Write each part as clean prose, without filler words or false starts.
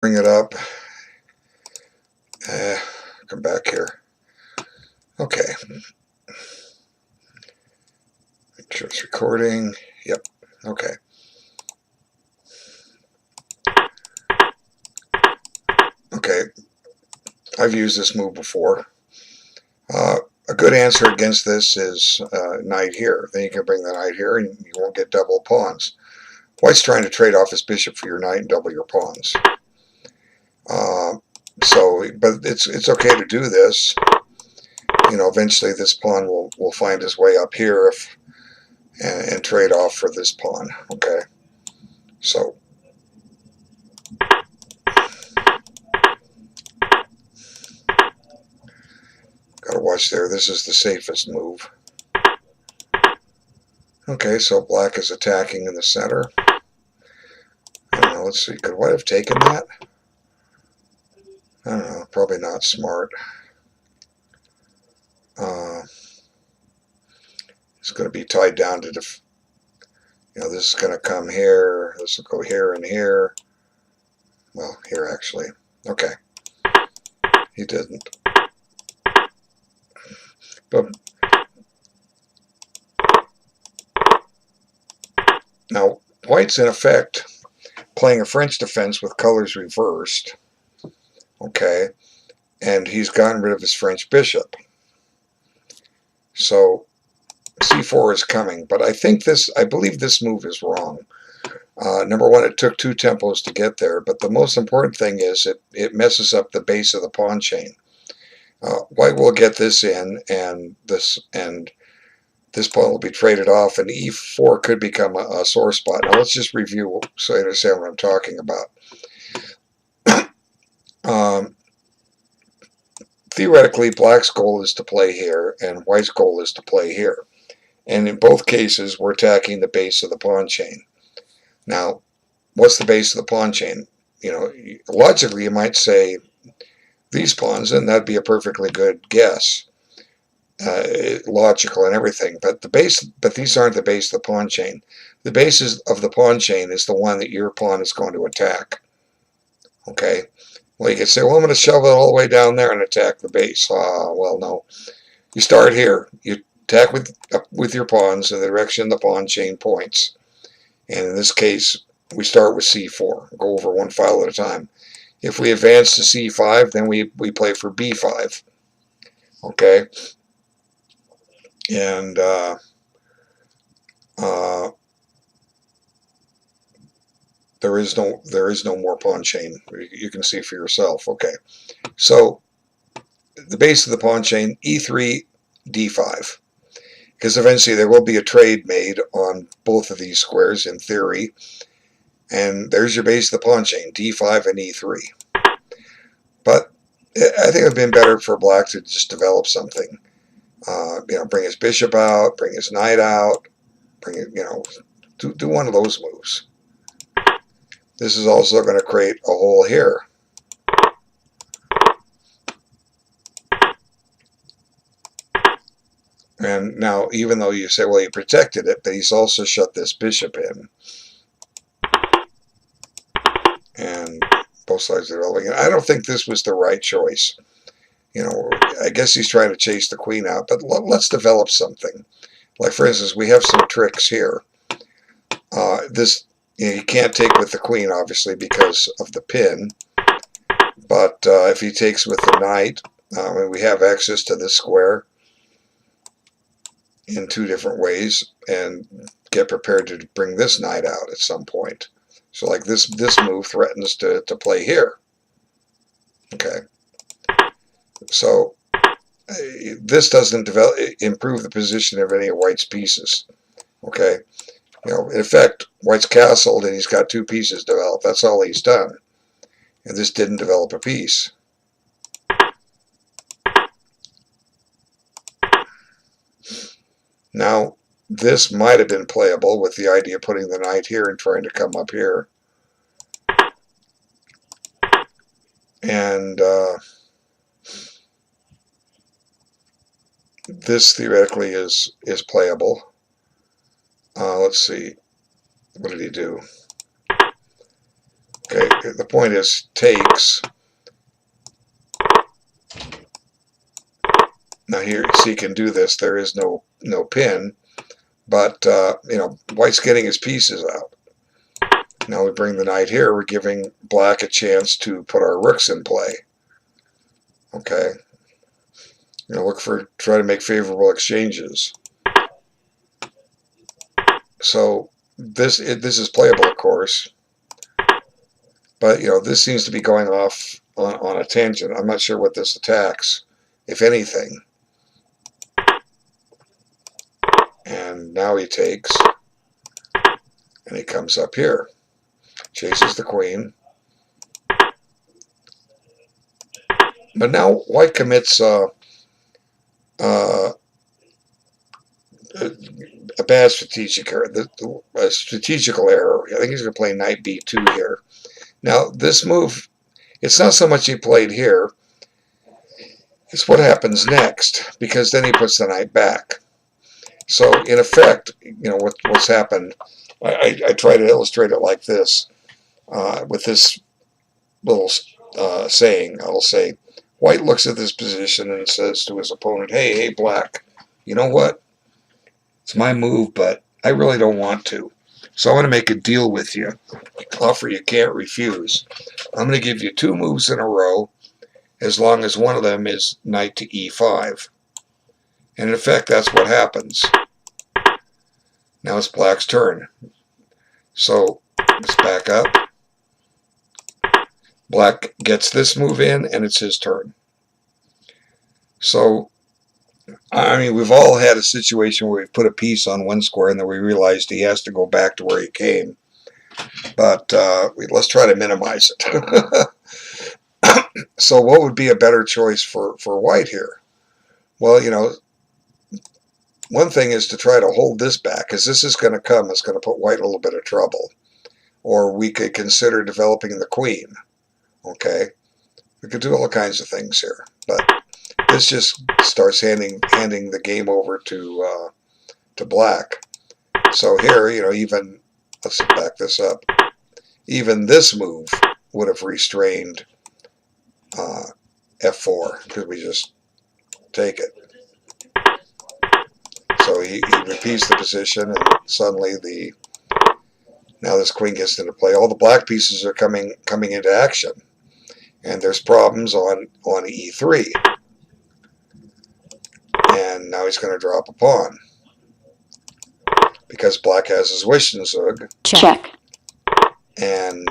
Bring it up. Come back here. Okay. Make sure it's recording. Yep. Okay. Okay. I've used this move before. A good answer against this is knight here. Then you can bring the knight here and you won't get double pawns. White's trying to trade off his bishop for your knight and double your pawns. But it's okay to do this. You know, eventually this pawn will find his way up here and trade off for this pawn. Okay, so gotta watch there. This is the safest move. Okay, so black is attacking in the center. I don't know, let's see, could white have taken that? I don't know, probably not smart. It's going to be tied down to, this is going to come here, this will go here and here. Well, here actually. Okay. He didn't. But now, white's in effect playing a French defense with colors reversed. Okay. And he's gotten rid of his French bishop. So c4 is coming, but I believe this move is wrong. Number one, it took 2 tempos to get there, but the most important thing is it messes up the base of the pawn chain. White will get this in, and this pawn will be traded off, and e4 could become a sore spot. Now let's just review so you understand what I'm talking about. Theoretically, black's goal is to play here, and white's goal is to play here. And in both cases, we're attacking the base of the pawn chain. Now, what's the base of the pawn chain? You know, logically, you might say these pawns, and that'd be a perfectly good guess, logical and everything. But these aren't the base of the pawn chain. The base of the pawn chain is the one that your pawn is going to attack. Okay. Well, you could say, well, I'm going to shove it all the way down there and attack the base. Well, no. You start here. You attack with your pawns in the direction the pawn chain points. And in this case, we start with c4. Go over one file at a time. If we advance to c5, then we play for b5. Okay? And there is no more pawn chain. You can see for yourself. Okay. So the base of the pawn chain, e3, d5. Because eventually there will be a trade made on both of these squares in theory. And there's your base of the pawn chain, d5 and e3. But I think it would have been better for black to just develop something. Bring his bishop out, bring his knight out, do one of those moves. This is also going to create a hole here. And now, even though you say, well, he protected it, but he's also shut this bishop in. And both sides are developing. I don't think this was the right choice. I guess he's trying to chase the queen out, but let's develop something. Like, for instance, we have some tricks here. You can't take with the queen, obviously, because of the pin. But if he takes with the knight, we have access to this square in 2 different ways, and get prepared to bring this knight out at some point. So like this move threatens to play here. Okay. So this doesn't improve the position of any of white's pieces. Okay. In effect, white's castled and he's got 2 pieces developed. That's all he's done. And this didn't develop a piece. Now, this might have been playable with the idea of putting the knight here and trying to come up here. And this theoretically is playable. Let's see. What did he do? Okay, the point is takes. Now here, so you can do this. There is no pin, but you know, white's getting his pieces out. Now we bring the knight here. We're giving black a chance to put our rooks in play. Okay, you know, try to make favorable exchanges. So this is playable, of course, but you know, this seems to be going off on a tangent. I'm not sure what this attacks, if anything. And now he takes, and he comes up here, chases the queen. But now white commits a bad strategic error, a strategical error. I think he's going to play knight b2 here. Now this move, it's not so much he played here, it's what happens next, because then he puts the knight back. So in effect, you know, what's happened, I try to illustrate it like this, with this little saying. I'll say, white looks at this position and says to his opponent, hey, black, you know what? It's my move, but I really don't want to. So I want to make a deal with you. Offer you can't refuse. I'm going to give you 2 moves in a row, as long as one of them is knight to e5. And in effect, that's what happens. Now it's black's turn. So let's back up. Black gets this move in, and it's his turn. So, I mean, we've all had a situation where we've put a piece on one square and then we realized he has to go back to where he came. But let's try to minimize it. So what would be a better choice for white here? Well, you know, one thing is to try to hold this back, because this is going to come. It's going to put white in a little bit of trouble. Or we could consider developing the queen. Okay? We could do all kinds of things here. But this just starts handing the game over to black. So here, you know, even, let's back this up, even this move would have restrained f4, because we just take it. So he repeats the position, and suddenly now this queen gets into play. All the black pieces are coming into action, and there's problems on e3. And now he's going to drop a pawn, because black has his Zug. Check. And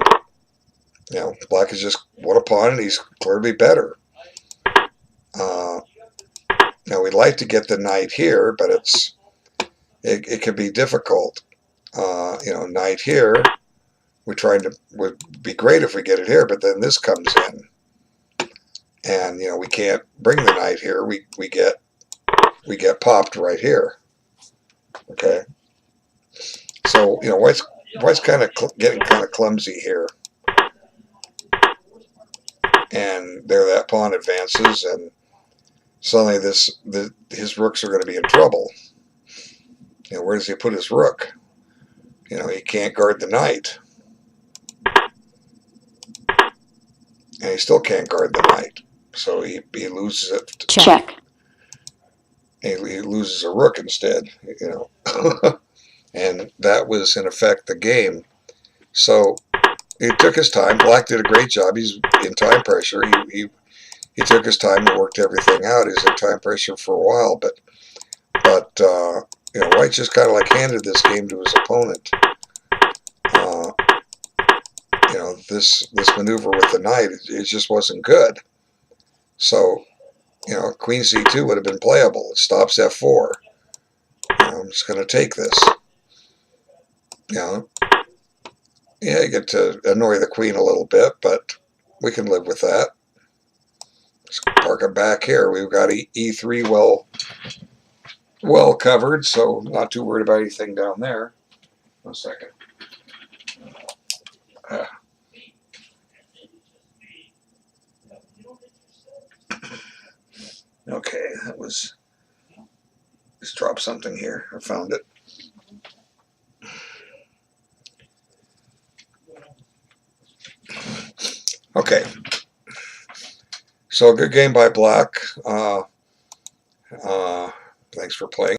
you know, black is just won a pawn, and he's clearly better. Now we'd like to get the knight here, but it can be difficult. You know, knight here, would be great if we get it here, but then this comes in, and you know, we can't bring the knight here. We get popped right here. Okay, so you know, white's kind of getting kind of clumsy here, and there that pawn advances, and suddenly his rooks are going to be in trouble. You know, where does he put his rook? You know, he can't guard the knight, and he still can't guard the knight, so he loses it. Check. He loses a rook instead. You know, and that was in effect the game. So he took his time. Black did a great job. He's in time pressure. He took his time and worked everything out. He's in time pressure for a while, but you know, white just kind of like handed this game to his opponent. You know, this maneuver with the knight, it just wasn't good. So, you know, queen c2 would have been playable. It stops f4. You know, I'm just going to take this. You know, yeah, you get to annoy the queen a little bit, but we can live with that. Just park it back here. We've got e3 well covered, so not too worried about anything down there. 1 second. Okay, that was, just dropped something here. I found it. So a good game by Black. Thanks for playing.